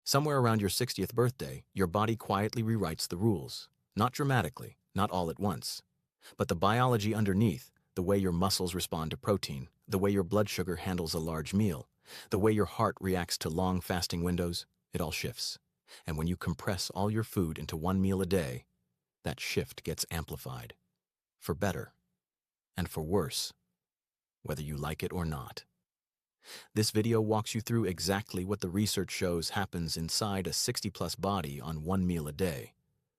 Somewhere around your 60th birthday, your body quietly rewrites the rules. Not dramatically, not all at once. But the biology underneath, the way your muscles respond to protein, the way your blood sugar handles a large meal, the way your heart reacts to long fasting windows, it all shifts. And when you compress all your food into one meal a day, that shift gets amplified. For better. And for worse. Whether you like it or not. This video walks you through exactly what the research shows happens inside a 60-plus body on one meal a day,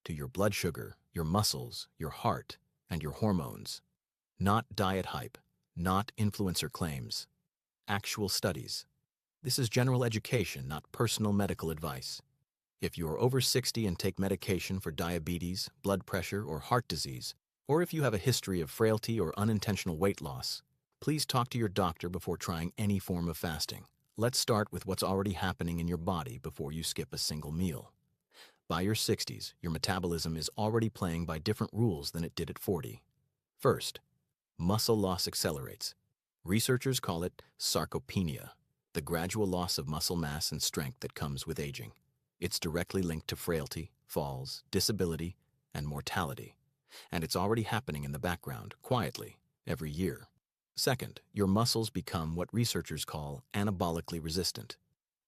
to your blood sugar, your muscles, your heart, and your hormones. Not diet hype, not influencer claims. Actual studies. This is general education, not personal medical advice. If you are over 60 and take medication for diabetes, blood pressure, or heart disease, or if you have a history of frailty or unintentional weight loss, please talk to your doctor before trying any form of fasting. Let's start with what's already happening in your body before you skip a single meal. By your 60s, your metabolism is already playing by different rules than it did at 40. First, muscle loss accelerates. Researchers call it sarcopenia, the gradual loss of muscle mass and strength that comes with aging. It's directly linked to frailty, falls, disability, and mortality. And it's already happening in the background, quietly, every year. Second, your muscles become what researchers call anabolically resistant.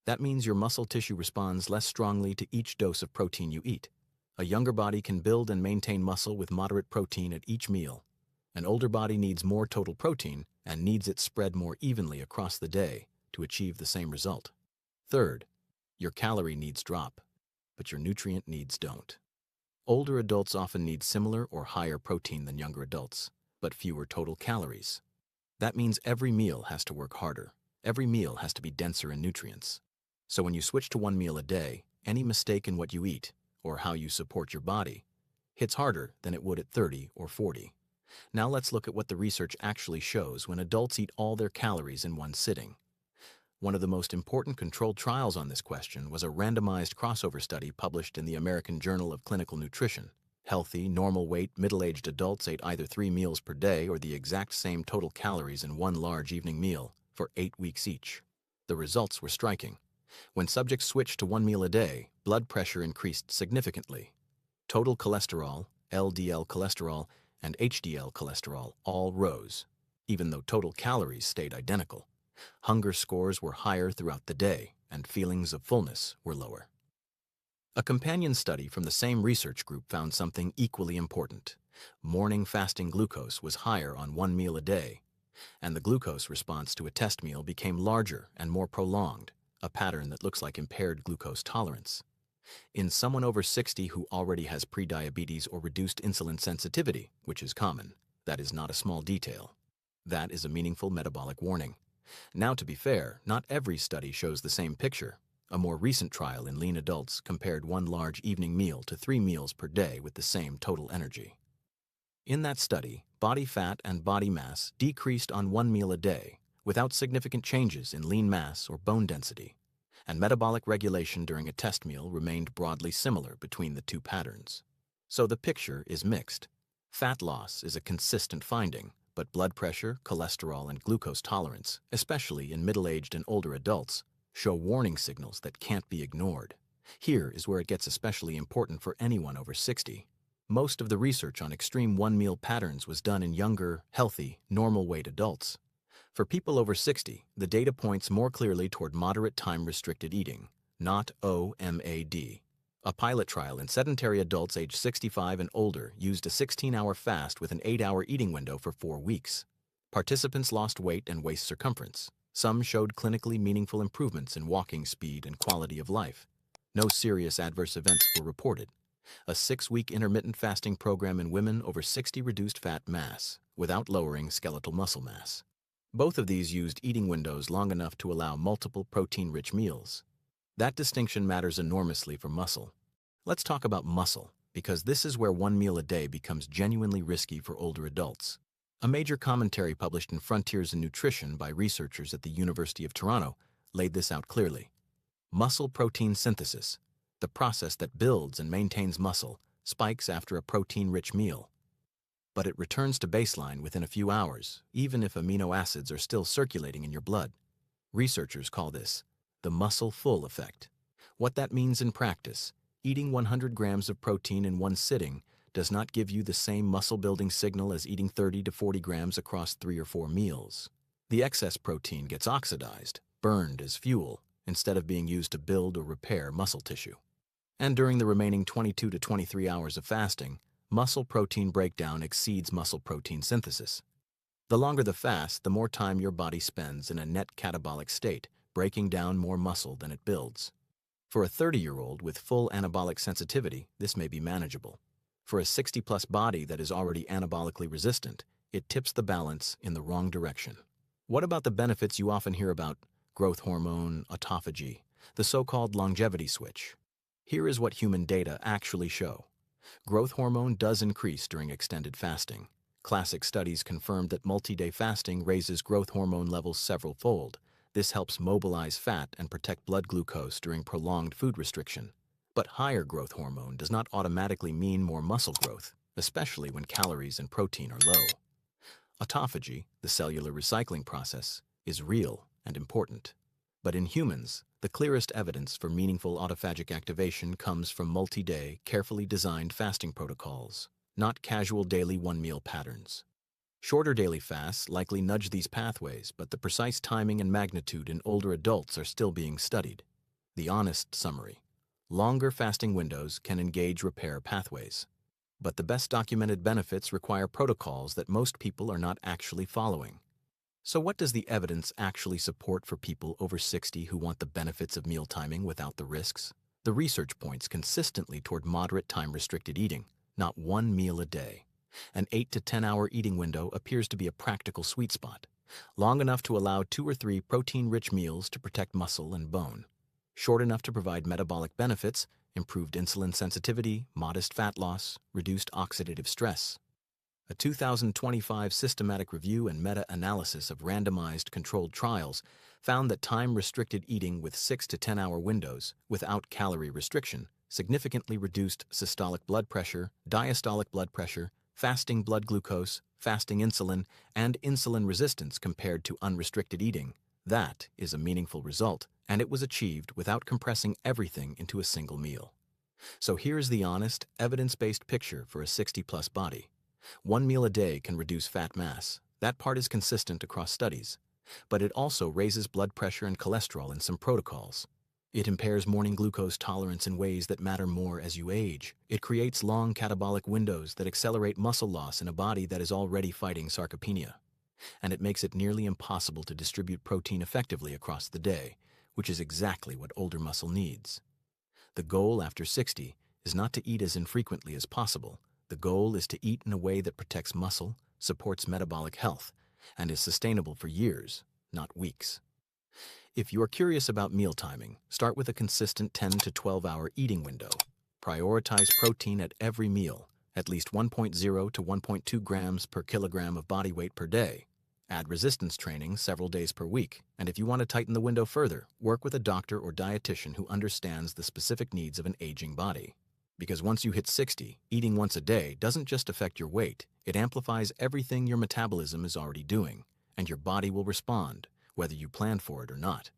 That means your muscle tissue responds less strongly to each dose of protein you eat. A younger body can build and maintain muscle with moderate protein at each meal. An older body needs more total protein and needs it spread more evenly across the day to achieve the same result. Third, your calorie needs drop, but your nutrient needs don't. Older adults often need similar or higher protein than younger adults, but fewer total calories. That means every meal has to work harder. Every meal has to be denser in nutrients. So when you switch to one meal a day, any mistake in what you eat, or how you support your body, hits harder than it would at 30 or 40. Now let's look at what the research actually shows when adults eat all their calories in one sitting. One of the most important controlled trials on this question was a randomized crossover study published in the American Journal of Clinical Nutrition. Healthy, normal-weight, middle-aged adults ate either 3 meals per day or the exact same total calories in one large evening meal for 8 weeks each. The results were striking. When subjects switched to one meal a day, blood pressure increased significantly. Total cholesterol, LDL cholesterol, and HDL cholesterol all rose, even though total calories stayed identical. Hunger scores were higher throughout the day, and feelings of fullness were lower. A companion study from the same research group found something equally important. Morning fasting glucose was higher on one meal a day, and the glucose response to a test meal became larger and more prolonged, a pattern that looks like impaired glucose tolerance. In someone over 60 who already has prediabetes or reduced insulin sensitivity, which is common, that is not a small detail. That is a meaningful metabolic warning. Now, to be fair, not every study shows the same picture. A more recent trial in lean adults compared one large evening meal to 3 meals per day with the same total energy. In that study, body fat and body mass decreased on one meal a day without significant changes in lean mass or bone density, and metabolic regulation during a test meal remained broadly similar between the two patterns. So the picture is mixed. Fat loss is a consistent finding, but blood pressure, cholesterol, and glucose tolerance, especially in middle-aged and older adults, show warning signals that can't be ignored. Here is where it gets especially important for anyone over 60. Most of the research on extreme one-meal patterns was done in younger, healthy, normal-weight adults. For people over 60, the data points more clearly toward moderate time-restricted eating, not OMAD. A pilot trial in sedentary adults aged 65 and older used a 16-hour fast with an 8-hour eating window for 4 weeks. Participants lost weight and waist circumference. Some showed clinically meaningful improvements in walking speed and quality of life. No serious adverse events were reported. A 6-week intermittent fasting program in women over 60 reduced fat mass without lowering skeletal muscle mass. Both of these used eating windows long enough to allow multiple protein-rich meals. That distinction matters enormously for muscle. Let's talk about muscle, because this is where one meal a day becomes genuinely risky for older adults. A major commentary published in Frontiers in Nutrition by researchers at the University of Toronto laid this out clearly. Muscle protein synthesis, the process that builds and maintains muscle, spikes after a protein-rich meal. But it returns to baseline within a few hours, even if amino acids are still circulating in your blood. Researchers call this the muscle full effect. What that means in practice: eating 100 grams of protein in one sitting does not give you the same muscle-building signal as eating 30 to 40 grams across 3 or 4 meals. The excess protein gets oxidized, burned as fuel, instead of being used to build or repair muscle tissue. And during the remaining 22 to 23 hours of fasting, muscle protein breakdown exceeds muscle protein synthesis. The longer the fast, the more time your body spends in a net catabolic state, breaking down more muscle than it builds. For a 30-year-old with full anabolic sensitivity, this may be manageable. For a 60-plus body that is already anabolically resistant, it tips the balance in the wrong direction. What about the benefits you often hear about: growth hormone, autophagy, the so-called longevity switch? Here is what human data actually show. Growth hormone does increase during extended fasting. Classic studies confirmed that multi-day fasting raises growth hormone levels several-fold. This helps mobilize fat and protect blood glucose during prolonged food restriction. But higher growth hormone does not automatically mean more muscle growth, especially when calories and protein are low. Autophagy, the cellular recycling process, is real and important. But in humans, the clearest evidence for meaningful autophagic activation comes from multi-day, carefully designed fasting protocols, not casual daily one-meal patterns. Shorter daily fasts likely nudge these pathways, but the precise timing and magnitude in older adults are still being studied. The honest summary: longer fasting windows can engage repair pathways, but the best documented benefits require protocols that most people are not actually following. So what does the evidence actually support for people over 60 who want the benefits of meal timing without the risks? The research points consistently toward moderate time-restricted eating, not one meal a day. An 8 to 10 hour eating window appears to be a practical sweet spot, long enough to allow 2 or 3 protein-rich meals to protect muscle and bone, short enough to provide metabolic benefits, improved insulin sensitivity, modest fat loss, reduced oxidative stress. A 2025 systematic review and meta-analysis of randomized controlled trials found that time-restricted eating with 6 to 10 hour windows without calorie restriction significantly reduced systolic blood pressure, diastolic blood pressure, fasting blood glucose, fasting insulin, and insulin resistance compared to unrestricted eating. That is a meaningful result, and it was achieved without compressing everything into a single meal. So here's the honest, evidence-based picture for a 60-plus body. 1 meal a day can reduce fat mass. That part is consistent across studies. But it also raises blood pressure and cholesterol in some protocols. It impairs morning glucose tolerance in ways that matter more as you age. It creates long catabolic windows that accelerate muscle loss in a body that is already fighting sarcopenia. And it makes it nearly impossible to distribute protein effectively across the day, which is exactly what older muscle needs. The goal after 60 is not to eat as infrequently as possible. The goal is to eat in a way that protects muscle, supports metabolic health, and is sustainable for years, not weeks. If you are curious about meal timing, start with a consistent 10 to 12 hour eating window. Prioritize protein at every meal, at least 1.0 to 1.2 grams per kilogram of body weight per day. Add resistance training several days per week, and if you want to tighten the window further, work with a doctor or dietitian who understands the specific needs of an aging body. Because once you hit 60, eating once a day doesn't just affect your weight, it amplifies everything your metabolism is already doing, and your body will respond, whether you plan for it or not.